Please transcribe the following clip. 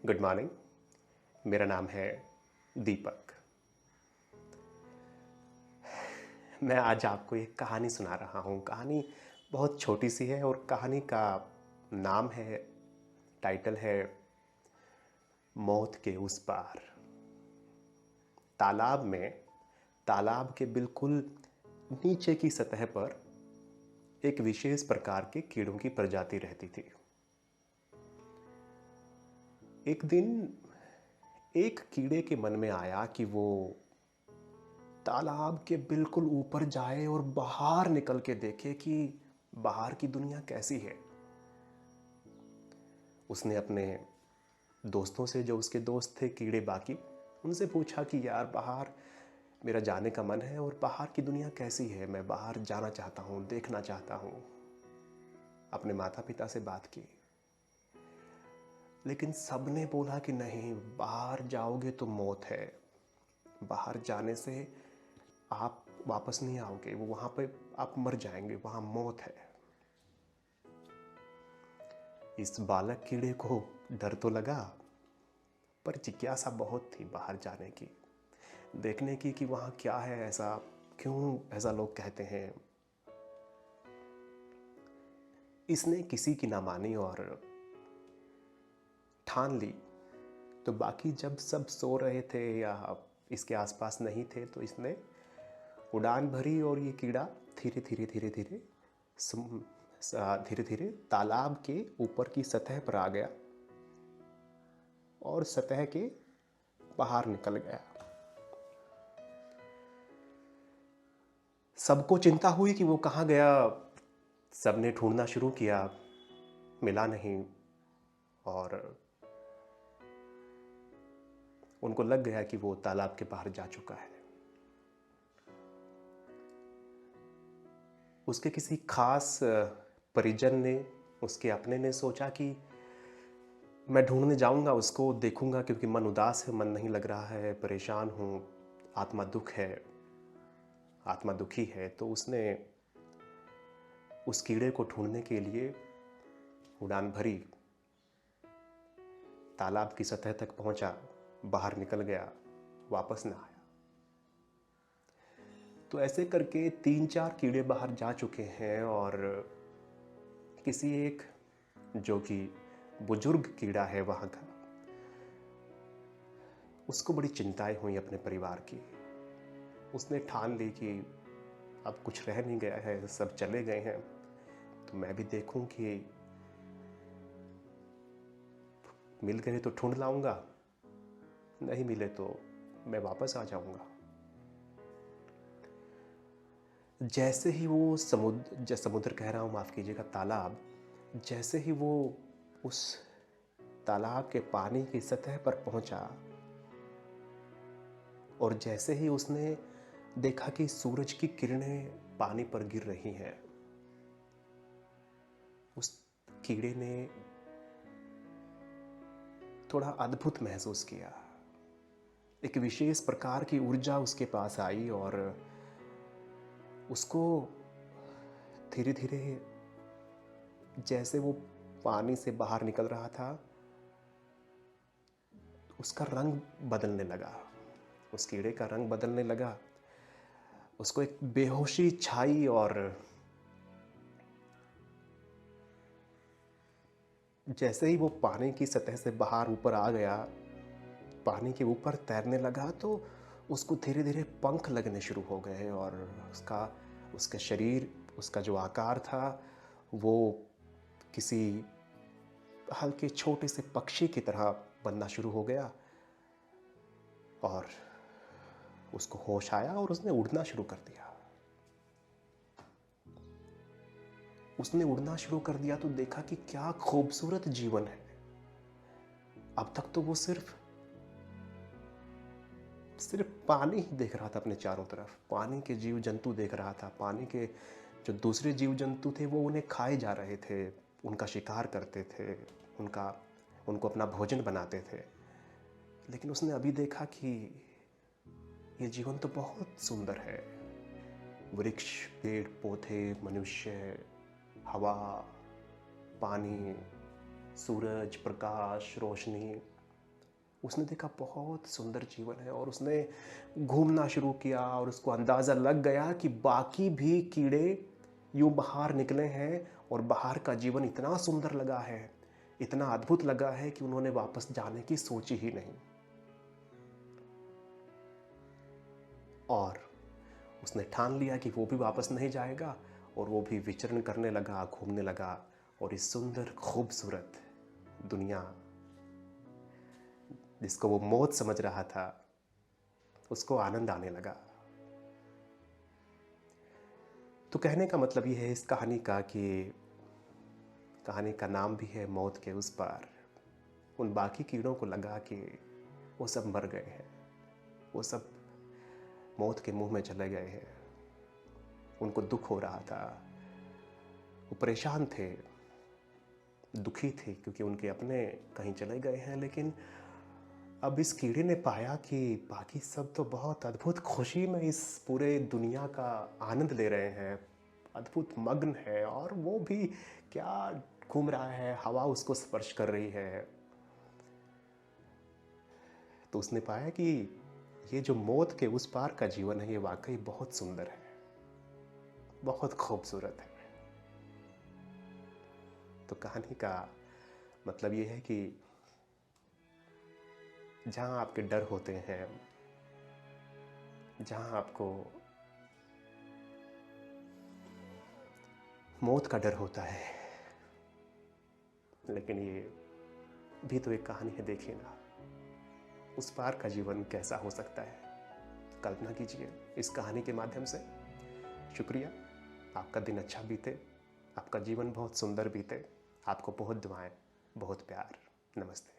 Good morning. मेरा नाम है दीपक। मैं आज आपको एक कहानी सुना रहा हूँ। कहानी बहुत छोटी सी है और कहानी का नाम है, टाइटल है मौत के उस पार। तालाब में, तालाब के बिल्कुल नीचे की सतह पर एक विशेष प्रकार के कीड़ों की प्रजाति रहती थी। एक दिन एक कीड़े के मन में आया कि वो तालाब के बिल्कुल ऊपर जाए और बाहर निकल के देखे कि बाहर की दुनिया कैसी है। उसने अपने दोस्तों से, जो उसके दोस्त थे कीड़े बाकी, उनसे पूछा कि यार बाहर मेरा जाने का मन है और बाहर की दुनिया कैसी है, मैं बाहर जाना चाहता हूँ, देखना चाहता हूँ। अपने माता पिता से बात की, लेकिन सबने बोला कि नहीं, बाहर जाओगे तो मौत है, बाहर जाने से आप वापस नहीं आओगे, वो वहाँ पे आप मर जाएंगे, वहाँ मौत है। इस बालक कीड़े को डर तो लगा, पर जिज्ञासा बहुत थी बाहर जाने की, देखने की कि वहाँ क्या है ऐसा, क्यों ऐसा लोग कहते हैं। इसने किसी की ना मानी और ठान ली। तो बाकी जब सब सो रहे थे या इसके आसपास नहीं थे, तो इसने उड़ान भरी और ये कीड़ा धीरे धीरे धीरे धीरे धीरे धीरे तालाब के ऊपर की सतह पर आ गया और सतह के बाहर निकल गया। सबको चिंता हुई कि वो कहाँ गया। सबने ढूंढना शुरू किया, मिला नहीं, और उनको लग गया कि वो तालाब के बाहर जा चुका है। उसके किसी खास परिजन ने, उसके अपने ने सोचा कि मैं ढूंढने जाऊंगा, उसको देखूंगा, क्योंकि मन उदास है, मन नहीं लग रहा है, परेशान हूँ, आत्मा दुख है, आत्मा दुखी है। तो उसने उस कीड़े को ढूंढने के लिए उड़ान भरी, तालाब की सतह तक पहुंचा, बाहर निकल गया, वापस ना आया। तो ऐसे करके 3-4 कीड़े बाहर जा चुके हैं और किसी एक, जो कि बुजुर्ग कीड़ा है वहाँ का, उसको बड़ी चिंताएं हुई अपने परिवार की। उसने ठान ली कि अब कुछ रह नहीं गया है, सब चले गए हैं, तो मैं भी देखूं कि मिल गए तो ढूंढ लाऊंगा, नहीं मिले तो मैं वापस आ जाऊंगा। जैसे ही वो समुद्र कह रहा हूँ, माफ़ कीजिएगा, तालाब, जैसे ही वो उस तालाब के पानी की सतह पर पहुंचा और जैसे ही उसने देखा कि सूरज की किरणें पानी पर गिर रही हैं, उस कीड़े ने थोड़ा अद्भुत महसूस किया। एक विशेष प्रकार की ऊर्जा उसके पास आई और उसको धीरे धीरे, जैसे वो पानी से बाहर निकल रहा था, उसका रंग बदलने लगा, उस कीड़े का रंग बदलने लगा। उसको एक बेहोशी छाई और जैसे ही वो पानी की सतह से बाहर ऊपर आ गया, पानी के ऊपर तैरने लगा, तो उसको धीरे धीरे पंख लगने शुरू हो गए और उसका शरीर, उसका जो आकार था, वो किसी हल्के छोटे से पक्षी की तरह बनना शुरू हो गया और उसको होश आया और उसने उड़ना शुरू कर दिया। उसने उड़ना शुरू कर दिया तो देखा कि क्या खूबसूरत जीवन है। अब तक तो वो सिर्फ पानी ही देख रहा था, अपने चारों तरफ पानी के जीव जंतु देख रहा था। पानी के जो दूसरे जीव जंतु थे वो उन्हें खाए जा रहे थे, उनका शिकार करते थे, उनको अपना भोजन बनाते थे। लेकिन उसने अभी देखा कि ये जीवन तो बहुत सुंदर है। वृक्ष, पेड़ पौधे, मनुष्य, हवा, पानी, सूरज, प्रकाश, रोशनी, उसने देखा बहुत सुंदर जीवन है और उसने घूमना शुरू किया और उसको अंदाज़ा लग गया कि बाकी भी कीड़े यूं बाहर निकले हैं और बाहर का जीवन इतना सुंदर लगा है, इतना अद्भुत लगा है कि उन्होंने वापस जाने की सोची ही नहीं। और उसने ठान लिया कि वो भी वापस नहीं जाएगा और वो भी विचरण करने लगा, घूमने लगा और इस सुंदर खूबसूरत दुनिया जिसको वो मौत समझ रहा था, उसको आनंद आने लगा। तो कहने का मतलब ये है इस कहानी का कि कहानी का नाम भी है मौत के उस पार। उन बाकी कीड़ों को लगा कि वो सब मर गए हैं, वो सब मौत के मुंह में चले गए हैं। उनको दुख हो रहा था, वो परेशान थे, दुखी थे क्योंकि उनके अपने कहीं चले गए हैं। लेकिन अब इस कीड़े ने पाया कि बाकी सब तो बहुत अद्भुत खुशी में इस पूरे दुनिया का आनंद ले रहे हैं, अद्भुत मग्न है और वो भी क्या घूम रहा है, हवा उसको स्पर्श कर रही है। तो उसने पाया कि ये जो मौत के उस पार का जीवन है ये वाकई बहुत सुंदर है, बहुत खूबसूरत है। तो कहानी का मतलब ये है कि जहाँ आपके डर होते हैं, जहाँ आपको मौत का डर होता है, लेकिन ये भी तो एक कहानी है, देखिए ना उस पार का जीवन कैसा हो सकता है। कल्पना कीजिए इस कहानी के माध्यम से। शुक्रिया, आपका दिन अच्छा बीते, आपका जीवन बहुत सुंदर बीते। आपको बहुत दुआएं, बहुत प्यार। नमस्ते।